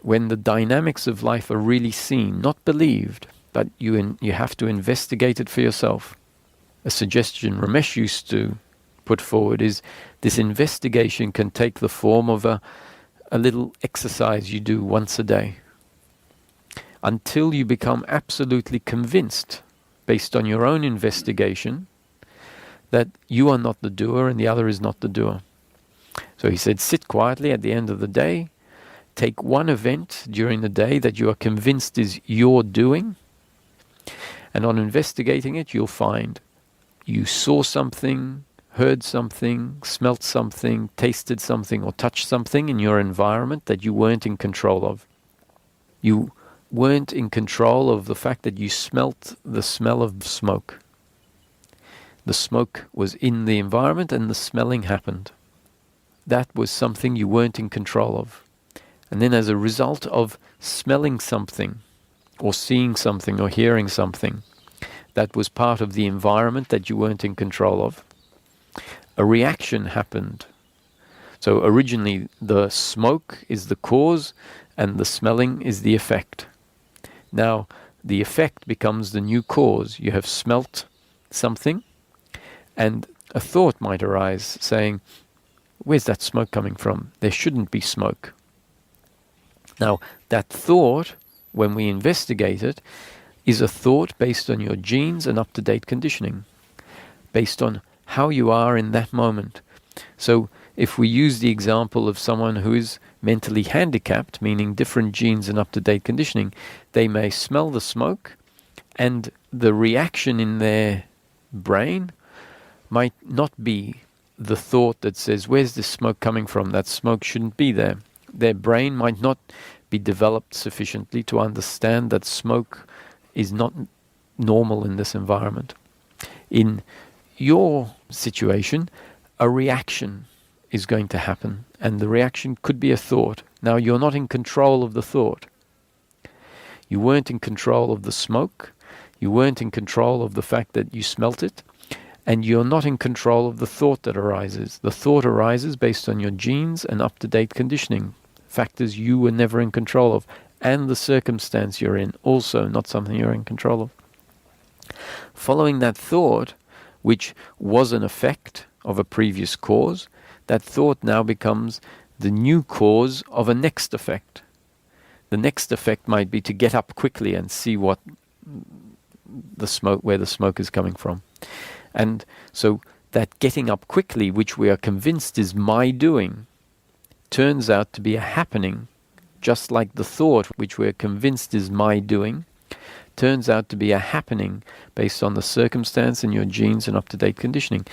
when the dynamics of life are really seen, not believed, but you have to investigate it for yourself. A suggestion Ramesh used to put forward is this investigation can take the form of a little exercise you do once a day, until you become absolutely convinced, based on your own investigation, that you are not the doer and the other is not the doer. So he said, sit quietly at the end of the day, take one event during the day that you are convinced is your doing, and on investigating it, you'll find you saw something, heard something, smelt something, tasted something, or touched something in your environment that you weren't in control of. You weren't in control of the fact that you smelt the smell of smoke. The smoke was in the environment and the smelling happened. That was something you weren't in control of. And then as a result of smelling something, or seeing something, or hearing something, that was part of the environment that you weren't in control of, a reaction happened. So originally the smoke is the cause and the smelling is the effect. Now the effect becomes the new cause. You have smelt something and a thought might arise saying, where's that smoke coming from? There shouldn't be smoke. Now that thought, when we investigate it, is a thought based on your genes and up-to-date conditioning, based on how you are in that moment. So if we use the example of someone who is mentally handicapped, meaning different genes and up-to-date conditioning, they may smell the smoke and the reaction in their brain might not be the thought that says, where's this smoke coming from? That smoke shouldn't be there. Their brain might not be developed sufficiently to understand that smoke is not normal in this environment. In your situation, a reaction is going to happen, and the reaction could be a thought. Now, you're not in control of the thought. You weren't in control of the smoke. You weren't in control of the fact that you smelt it. And you're not in control of the thought that arises. The thought arises based on your genes and up-to-date conditioning, factors you were never in control of, and the circumstance you're in, also not something you're in control of. Following that thought, which was an effect of a previous cause, that thought now becomes the new cause of a next effect. The next effect might be to get up quickly and see what the smoke, where the smoke is coming from. And so that getting up quickly, which we are convinced is my doing, turns out to be a happening, just like the thought, which we're convinced is my doing, turns out to be a happening based on the circumstance and your genes and up-to-date conditioning.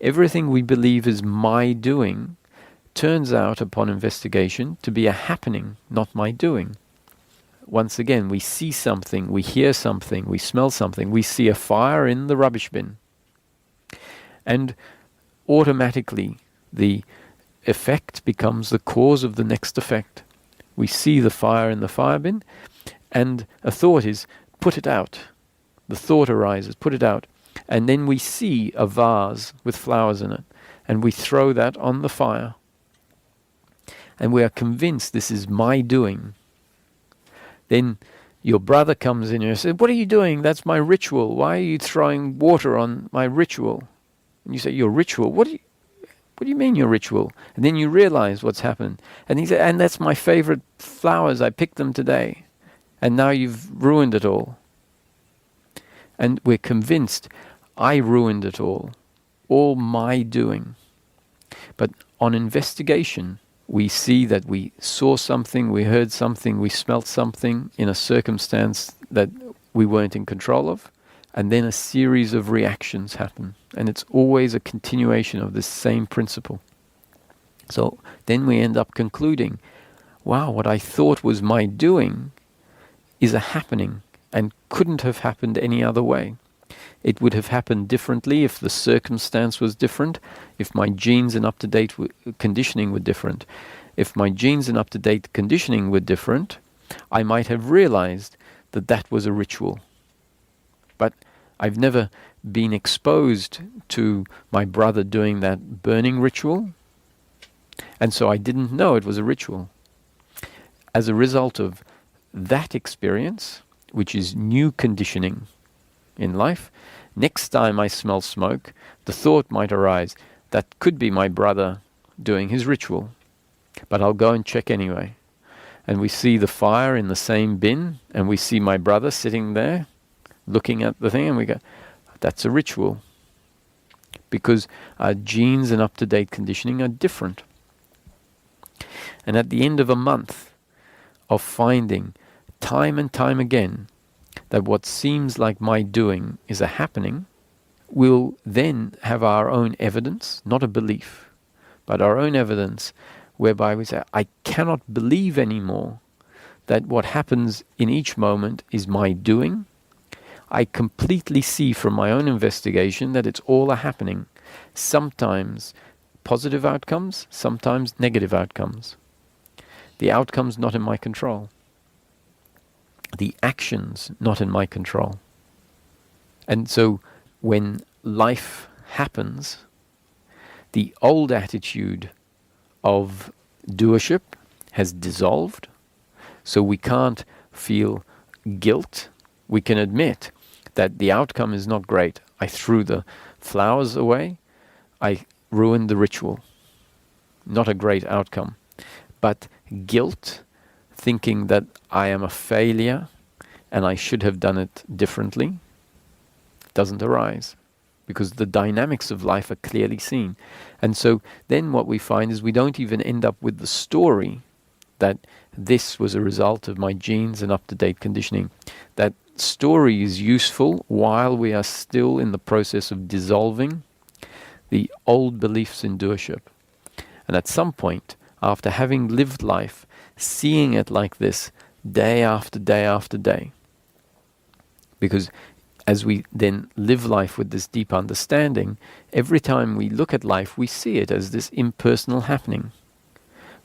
Everything we believe is my doing turns out, upon investigation, to be a happening, not my doing. Once again, we see something, we hear something, we smell something, we see a fire in the rubbish bin. And automatically, the effect becomes the cause of the next effect. We see the fire in the fire bin, and a thought is, put it out. The thought arises, put it out. And then we see a vase with flowers in it, and we throw that on the fire. And we are convinced this is my doing. Then your brother comes in and says, what are you doing? That's my ritual. Why are you throwing water on my ritual? And you say, your ritual? What do you mean your ritual? And then you realize what's happened. And he said, and that's my favorite flowers. I picked them today. And now you've ruined it all. And we're convinced, I ruined it all my doing. But on investigation, we see that we saw something, we heard something, we smelt something in a circumstance that we weren't in control of, and then a series of reactions happen. And it's always a continuation of this same principle. So then we end up concluding, wow, what I thought was my doing is a happening and couldn't have happened any other way. It would have happened differently if the circumstance was different, if my genes and up-to-date conditioning were different. If my genes and up-to-date conditioning were different, I might have realized that that was a ritual. But I've never been exposed to my brother doing that burning ritual, and so I didn't know it was a ritual. as a result of that experience, which is new conditioning in life, next time I smell smoke, the thought might arise, that could be my brother doing his ritual, but I'll go and check anyway. And we see the fire in the same bin, and we see my brother sitting there looking at the thing, and we go, that's a ritual. Because our genes and up-to-date conditioning are different. And at the end of a month of finding time and time again that what seems like my doing is a happening, we'll then have our own evidence, not a belief, but our own evidence, whereby we say, I cannot believe anymore that what happens in each moment is my doing. I completely see from my own investigation that it's all a happening. Sometimes positive outcomes, sometimes negative outcomes. The outcomes not in my control. The actions not in my control. And so when life happens, the old attitude of doership has dissolved, so we can't feel guilt. We can admit that the outcome is not great. I threw the flowers away. I ruined the ritual. Not a great outcome. But guilt, thinking that I am a failure and I should have done it differently, doesn't arise, because the dynamics of life are clearly seen. And so then what we find is we don't even end up with the story that this was a result of my genes and up-to-date conditioning. That story is useful while we are still in the process of dissolving the old beliefs in doership. And at some point, after having lived life, seeing it like this day after day after day, because as we then live life with this deep understanding, every time we look at life, we see it as this impersonal happening.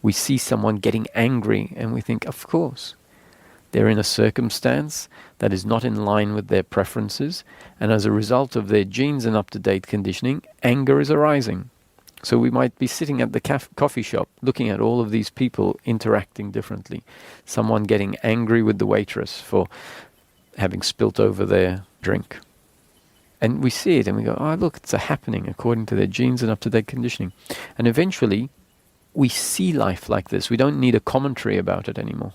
We see someone getting angry and we think, of course, they're in a circumstance that is not in line with their preferences, and as a result of their genes and up-to-date conditioning, anger is arising. So we might be sitting at the coffee shop looking at all of these people interacting differently. Someone getting angry with the waitress for having spilt over their drink. And we see it and we go, oh, look, it's a happening according to their genes and up-to-date conditioning. And eventually, we see life like this. We don't need a commentary about it anymore.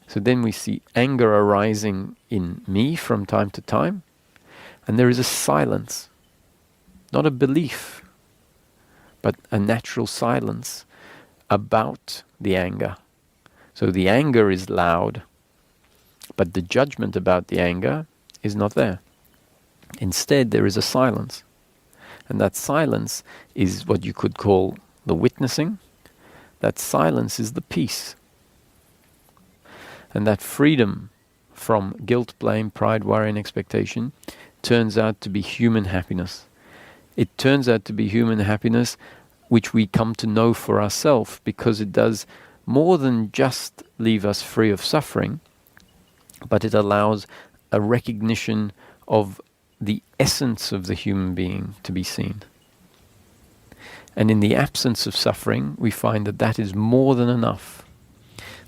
So then we see anger arising in me from time to time, and there is a silence, not a belief, but a natural silence about the anger. So the anger is loud, but the judgment about the anger is not there. Instead, there is a silence. And that silence is what you could call the witnessing. That silence is the peace. And that freedom from guilt, blame, pride, worry, and expectation turns out to be human happiness. It turns out to be human happiness which we come to know for ourselves, because it does more than just leave us free of suffering, but it allows a recognition of the essence of the human being to be seen. And in the absence of suffering, we find that that is more than enough.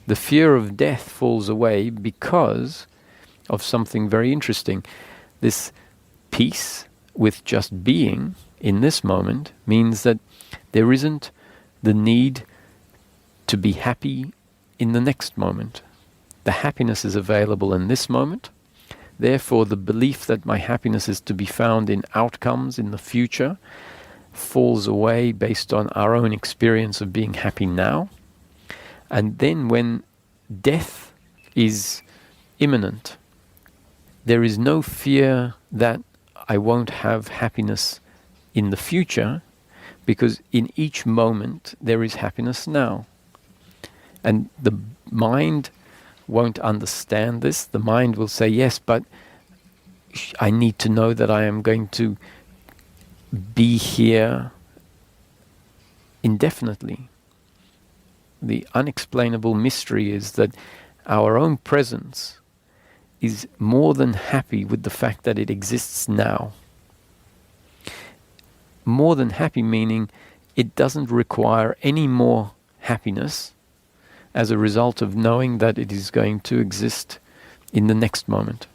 The fear of death falls away because of something very interesting. This peace with just being in this moment means that there isn't the need to be happy in the next moment. The happiness is available in this moment. Therefore, the belief that my happiness is to be found in outcomes in the future falls away based on our own experience of being happy now. And then when death is imminent, there is no fear that I won't have happiness in the future, because in each moment there is happiness now. And the mind won't understand this. The mind will say, yes, but I need to know that I am going to be here indefinitely. The unexplainable mystery is that our own presence is more than happy with the fact that it exists now. More than happy meaning it doesn't require any more happiness as a result of knowing that it is going to exist in the next moment.